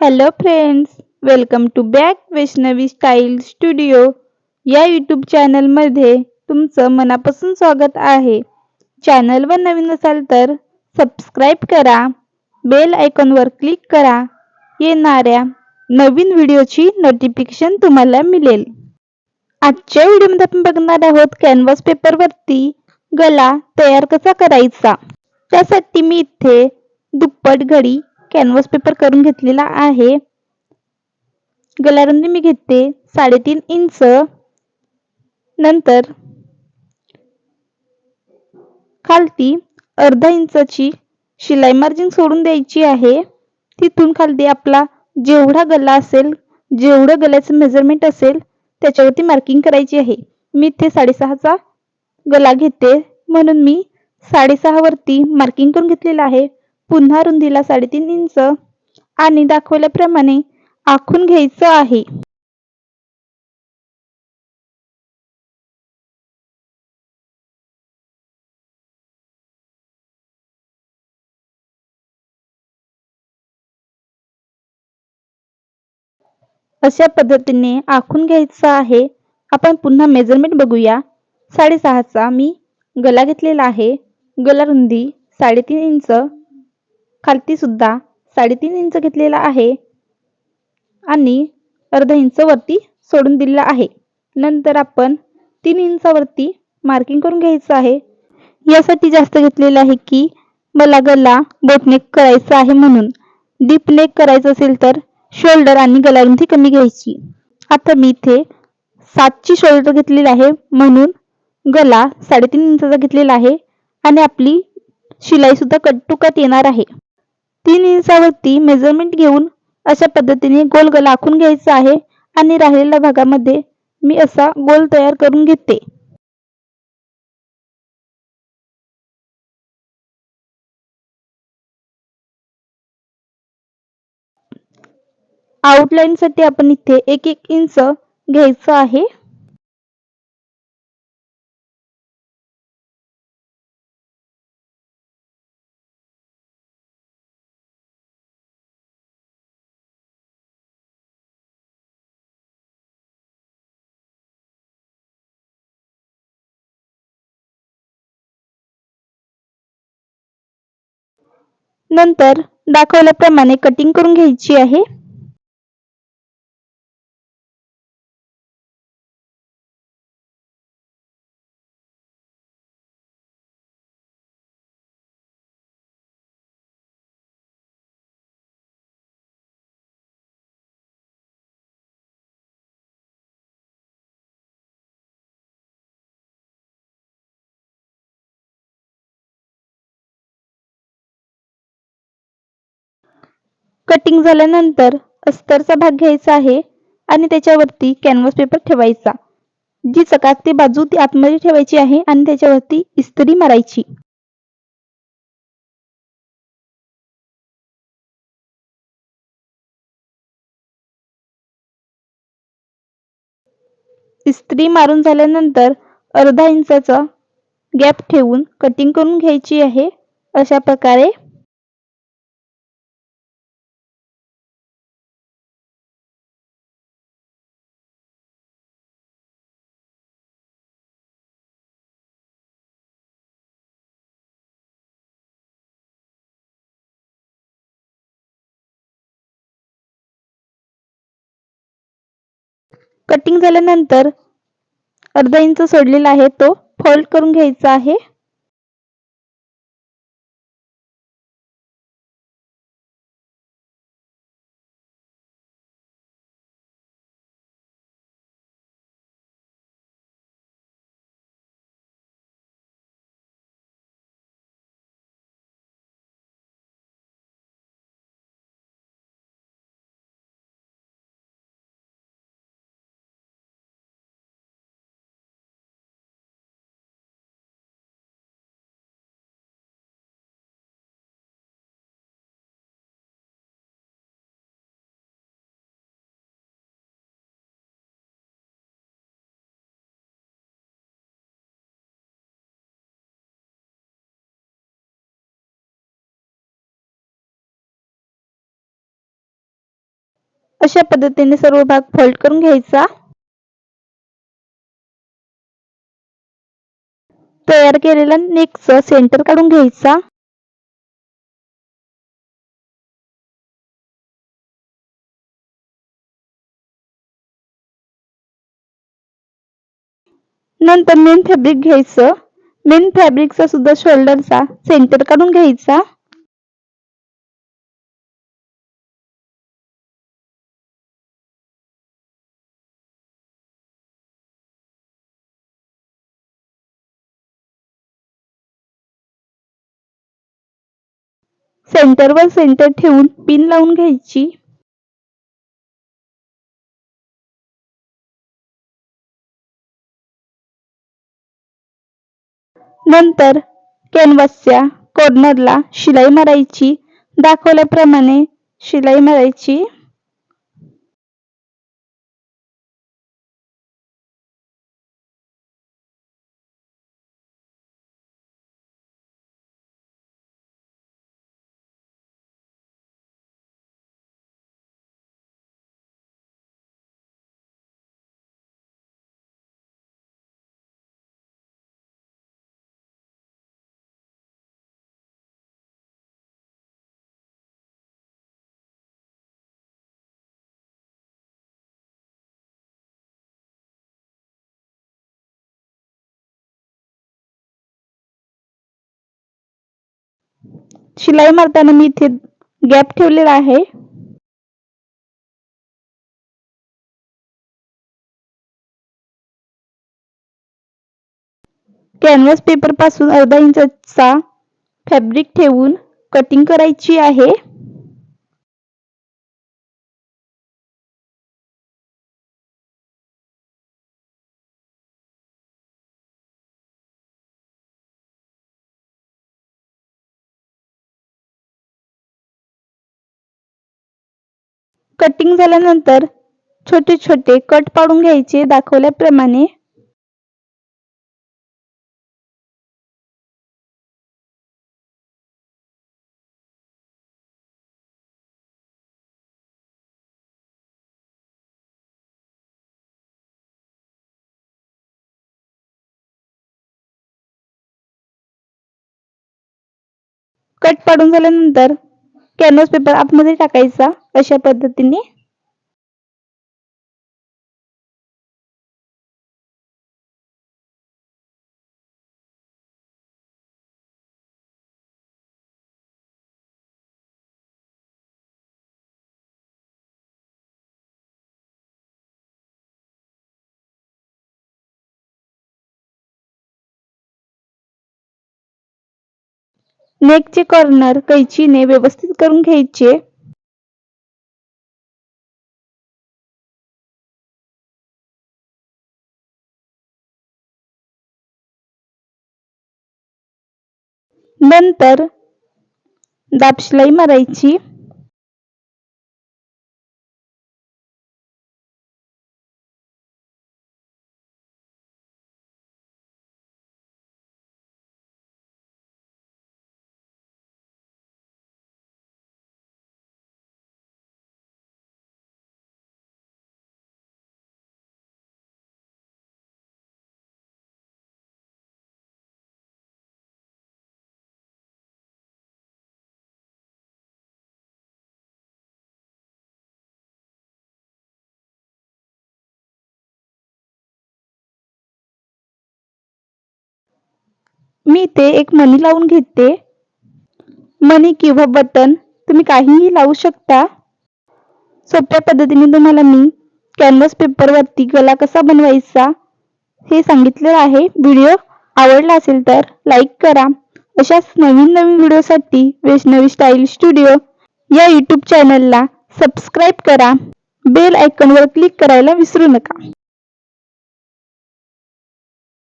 Hello friends, welcome to back Vaishnavi style studio या YouTube चॅनलमध्ये तुमचं मनापासून स्वागत आहे. चॅनलवर नवीन असाल तर सबस्क्राईब करा, बेल आयकॉनवर क्लिक करा. येणाऱ्या नवीन व्हिडिओची नोटिफिकेशन तुम्हाला मिळेल. आजच्या व्हिडिओमध्ये आपण बघणार आहोत कॅनव्हास पेपरवरती गला तयार कसा करायचा. त्यासाठी मी इथे दुप्पट घडी कॅनव्हास पेपर करून घेतलेला आहे. गलारुंदी मी घेते 3.5 इंच. नंतर खालती अर्धा इंचाची शिलाई मार्जिन सोडून द्यायची आहे. तिथून खालती आपला जेवढा गला असेल, जेवढं गल्याचं मेजरमेंट असेल त्याच्यावरती मार्किंग करायची आहे. मी इथे 6.5चा गला घेते म्हणून मी 6.5 वरती मार्किंग करून घेतलेलं आहे. पुन्हा रुंदीला 3.5 इंच आणि दाखवल्याप्रमाणे आखून घ्यायचं आहे. अशा पद्धतीने आखून घ्यायचं आहे. आपण पुन्हा मेजरमेंट बघूया. 6.5चा मी गला घेतलेला आहे. गला रुंदी 3.5 इंच, खालती सुद्धा 3.5 इंच घेतलेला आहे आणि अर्धा इंच वरती सोडून दिलेला आहे. नंतर आपण 3 इंचावरती मार्किंग करून घ्यायचं आहे. यासाठी जास्त घेतलेलं आहे की मला गला बोटनेक करायचा आहे म्हणून. डीप नेक करायचं असेल तर शोल्डर आणि गलारुंदी कमी घ्यायची. आता मी इथे 7ची शोल्डर घेतलेली आहे म्हणून गला 3.5 इंचाचा घेतलेला आहे आणि आपली शिलाई सुद्धा कट टू कट येणार आहे. 3 इंचावरती मेजरमेंट घेऊन अशा पद्धतीने गोल गला आखून घ्यायचा आहे आणि राहिलेल्या भागामध्ये मी असा गोल तयार करून घेते. आउटलाईन साठी आपण इथे 1-1 इंच घ्यायचं आहे. नंतर दाखवल्याप्रमाणे कटिंग करून घ्यायची आहे. कटिंग झाल्यानंतर अस्तरचा भाग घ्यायचा आहे आणि त्याच्यावरती कॅनव्हास पेपर ठेवायचा. जी चकाकती बाजू ती आतमध्ये ठेवायची आहे आणि त्याच्यावरती इस्त्री मारायची. इस्त्री मारून झाल्यानंतर अर्धा इंचाचा गॅप ठेवून कटिंग करून घ्यायची आहे. अशा प्रकारे कटिंग झाल्यानंतर अर्धा इंच सोडलेला आहे तो फोल्ड करून घ्यायचा आहे. अशा पद्धतीने सर्व भाग फोल्ड करून घ्यायचा। तयार केलेला नेकचं सेंटर काढून घ्यायचा। नंतर मेन फॅब्रिक घ्यायचं। मेन फॅब्रिकचा सुद्धा शोल्डरचा सेंटर काढून घ्यायचा। सेंटरवर सेंटर ठेवून पिन लावून घ्यायची। नंतर कॅनव्हासच्या कॉर्नरला शिलाई मारायची। दाखवल्याप्रमाणे शिलाई मारायची। शिलाई मारताना मी इथे गॅप ठेवलेला आहे। कॅनव्हास पेपर पासून अर्धा इंचचा फॅब्रिक ठेवून कटिंग करायची आहे। कटिंग झाल्यानंतर छोटे छोटे कट पाडून घ्यायचे दाखवल्याप्रमाणे। कट पाडून झाल्यानंतर कॅनव्हास पेपर आतमध्ये टाकायचा अशा पद्धतीने। नेकचे कॉर्नर कैचीने व्यवस्थित करून घ्यायचे। नंतर दाब शिलाई मारायची। मी इथे एक मणी लावून घेते। मणी किंवा बटन तुम्ही काहीही लावू शकता। सोप्या पद्धतीने तुम्हाला मी कॅनव्हास पेपर वरती गला कसा बनवायचा हे सांगितलेलं आहे। व्हिडिओ आवडला असेल तर लाईक करा। अशाच नवीन व्हिडिओसाठी वैष्णवी स्टाईल स्टुडिओ या यूट्यूब चॅनलला सबस्क्राईब करा। बेल आयकॉनवर क्लिक करायला विसरू नका।